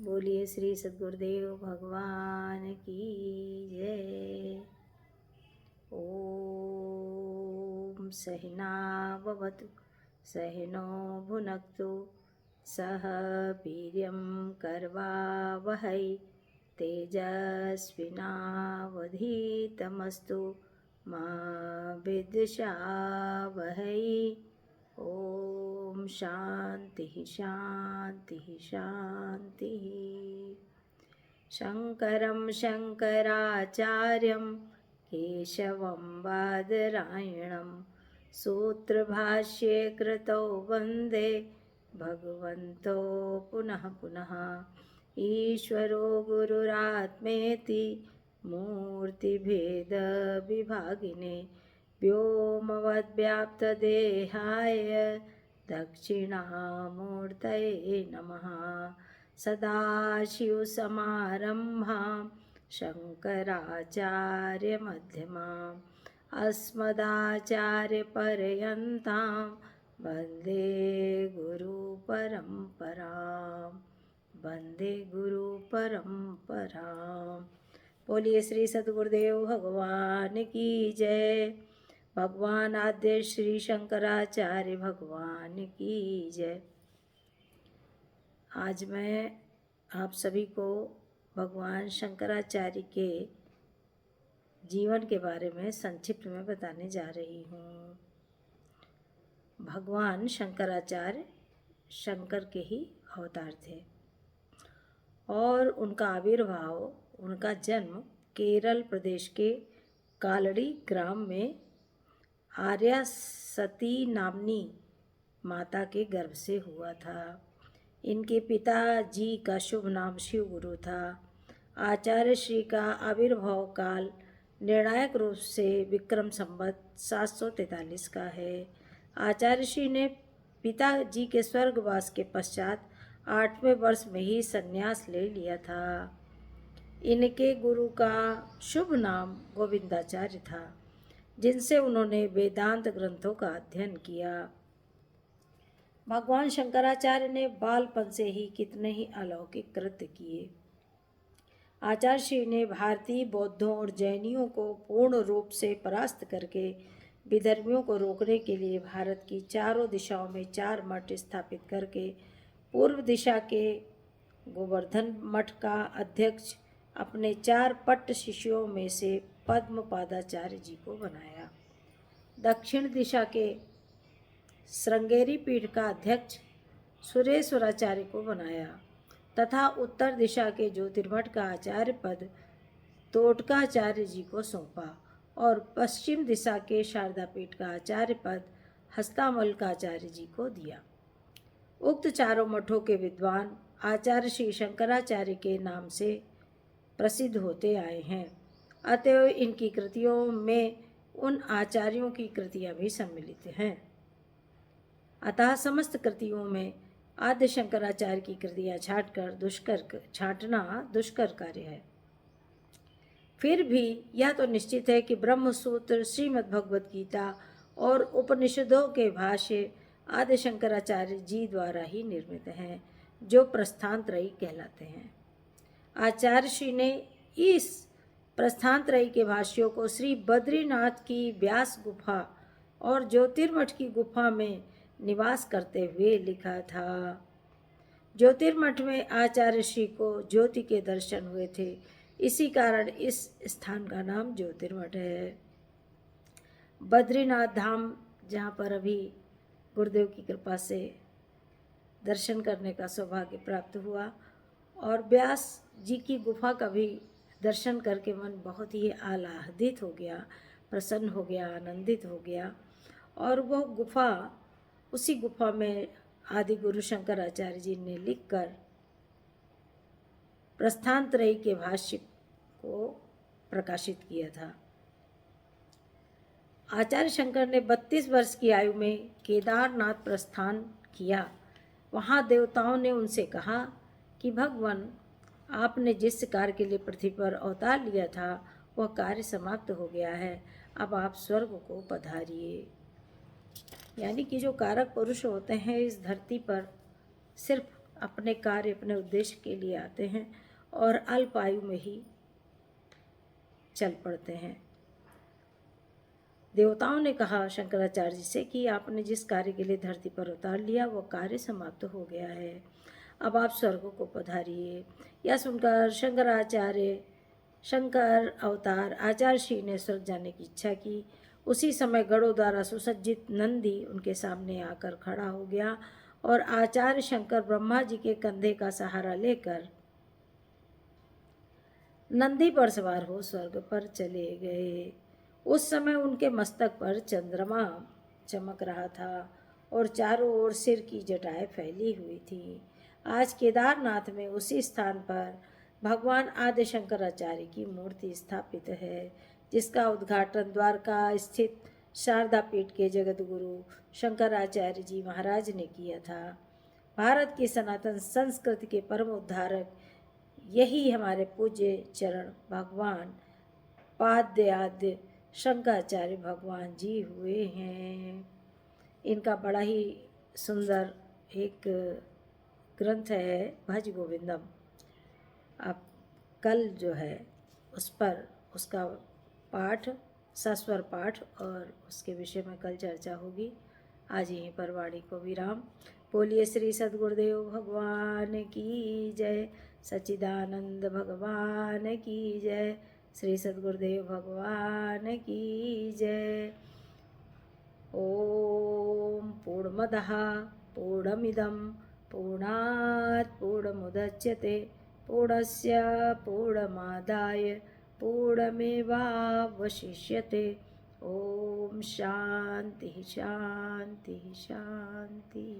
बोलिए श्री सद्गुरुदेव भगवान की जय। ओम सहनाववतु सहनो भुनक्तु सह वीर्यं करवावहै तेजस्विनावधीतमस्तु मा विद्विषावहै। ओम शांति शांति शांति। शंकरं शंकराचार्यं केशवं बादरायणं सूत्रभाष्ये कृतौ वन्दे भगवन्तो पुनः पुनः। ईश्वरो गुरुरात्मेति मूर्तिभेदविभागिने व्योमवद्व्याप्तदेहाय दक्षिणामूर्तये नमः। सदाशिवसमारम्भां शङ्कराचार्यमध्यमाम् अस्मदाचार्यपर्यन्तां वन्दे गुरुपरम्परां वन्दे गुरुपरम्परां। बोलिए श्री सद्गुरुदेव भगवान की जय। भगवान आद्य श्री शंकराचार्य भगवान की जय। आज मैं आप सभी को भगवान शंकराचार्य के जीवन के बारे में संक्षिप्त में बताने जा रही हूँ। भगवान शंकराचार्य शंकर के ही अवतार थे और उनका आविर्भाव, उनका जन्म केरल प्रदेश के कालड़ी ग्राम में आर्या सती नामनी माता के गर्भ से हुआ था। इनके पिताजी का शुभ नाम शिव गुरु था। आचार्य श्री का आविर्भाव काल निर्णायक रूप से विक्रम संवत 743 का है। आचार्य श्री ने पिताजी के स्वर्गवास के पश्चात 8वें वर्ष में ही संन्यास ले लिया था। इनके गुरु का शुभ नाम गोविंदाचार्य था, जिनसे उन्होंने वेदांत ग्रंथों का अध्ययन किया। भगवान शंकराचार्य ने बालपन से ही कितने ही अलौकिक कृत्य किए। आचार्य श्री ने भारतीय बौद्धों और जैनियों को पूर्ण रूप से परास्त करके विधर्मियों को रोकने के लिए भारत की चारों दिशाओं में 4 मठ स्थापित करके पूर्व दिशा के गोवर्धन मठ का अध्यक्ष अपने 4 पट्ट शिष्यों में से पद्मपादाचार्य जी को बनाया। दक्षिण दिशा के श्रृंगेरी पीठ का अध्यक्ष सुरेश्वराचार्य को बनाया तथा उत्तर दिशा के ज्योतिर्मठ का आचार्य पद तोटकाचार्य जी को सौंपा और पश्चिम दिशा के शारदा पीठ का आचार्य पद हस्तामलकाचार्य जी को दिया। उक्त चारों मठों के विद्वान आचार्य श्री शंकराचार्य के नाम से प्रसिद्ध होते आए हैं। अतएव इनकी कृतियों में उन आचार्यों की कृतियाँ भी सम्मिलित हैं। अतः समस्त कृतियों में आद्य शंकराचार्य की कृतियाँ छांटना दुष्कर कार्य है। फिर भी यह तो निश्चित है कि ब्रह्मसूत्र, श्रीमद् भगवद गीता और उपनिषदों के भाष्य आद्य शंकराचार्य जी द्वारा ही निर्मित हैं, जो प्रस्थानत्रयी कहलाते हैं। आचार्य श्री ने इस प्रस्थानत्रयी के भाष्यों को श्री बद्रीनाथ की व्यास गुफा और ज्योतिर्मठ की गुफा में निवास करते हुए लिखा था। ज्योतिर्मठ में आचार्य श्री को ज्योति के दर्शन हुए थे, इसी कारण इस स्थान का नाम ज्योतिर्मठ है। बद्रीनाथ धाम, जहाँ पर अभी गुरुदेव की कृपा से दर्शन करने का सौभाग्य प्राप्त हुआ, और व्यास जी की गुफा का भी दर्शन करके मन बहुत ही आह्लादित हो गया, प्रसन्न हो गया, आनंदित हो गया। और वह गुफा, उसी गुफा में आदि गुरु शंकराचार्य जी ने लिखकर प्रस्थानत्रयी के भाष्य को प्रकाशित किया था। आचार्य शंकर ने 32 वर्ष की आयु में केदारनाथ प्रस्थान किया। वहाँ देवताओं ने उनसे कहा कि भगवान, आपने जिस कार्य के लिए पृथ्वी पर अवतार लिया था वह कार्य समाप्त हो गया है, अब आप स्वर्ग को पधारिए। यानी कि जो कारक पुरुष होते हैं इस धरती पर सिर्फ अपने कार्य अपने उद्देश्य के लिए आते हैं और अल्प आयु में ही चल पड़ते हैं। देवताओं ने कहा शंकराचार्य जी से कि आपने जिस कार्य के लिए धरती पर उतार लिया वो कार्य समाप्त हो गया है, अब आप स्वर्ग को पधारिए। यह सुनकर शंकर अवतार आचार्य श्री ने स्वर्ग जाने की इच्छा की। उसी समय गणों द्वारा सुसज्जित नंदी उनके सामने आकर खड़ा हो गया और आचार्य शंकर ब्रह्मा जी के कंधे का सहारा लेकर नंदी पर सवार हो स्वर्ग पर चले गए। उस समय उनके मस्तक पर चंद्रमा चमक रहा था और चारों ओर सिर की जटाएं फैली हुई थी। आज केदारनाथ में उसी स्थान पर भगवान आदि शंकराचार्य की मूर्ति स्थापित है, जिसका उद्घाटन द्वारका स्थित शारदा पीठ के जगत गुरु शंकराचार्य जी महाराज ने किया था। भारत की सनातन संस्कृति के परम उद्धारक यही हमारे पूज्य चरण भगवान पाद्याद्य शंकराचार्य भगवान जी हुए हैं। इनका बड़ा ही सुंदर एक ग्रंथ है भज गोविंदम। अब कल जो है उस पर उसका पाठ सस्वर पाठ और उसके विषय में कल चर्चा होगी। आज यहीं पर वाणी को विराम। बोलिए श्री सद्गुरुदेव भगवान की जय, सच्चिदानंद भगवान की जय, श्री सद्गुरुदेव भगवान की जय। ओम पूर्णमदः पूर्णमिदं पूर्णात् पूर्णमुदच्यते पूर्णस्य पूर्णमादाय पूर्णमेवावशिष्यते। ओम शांति शांति शांति।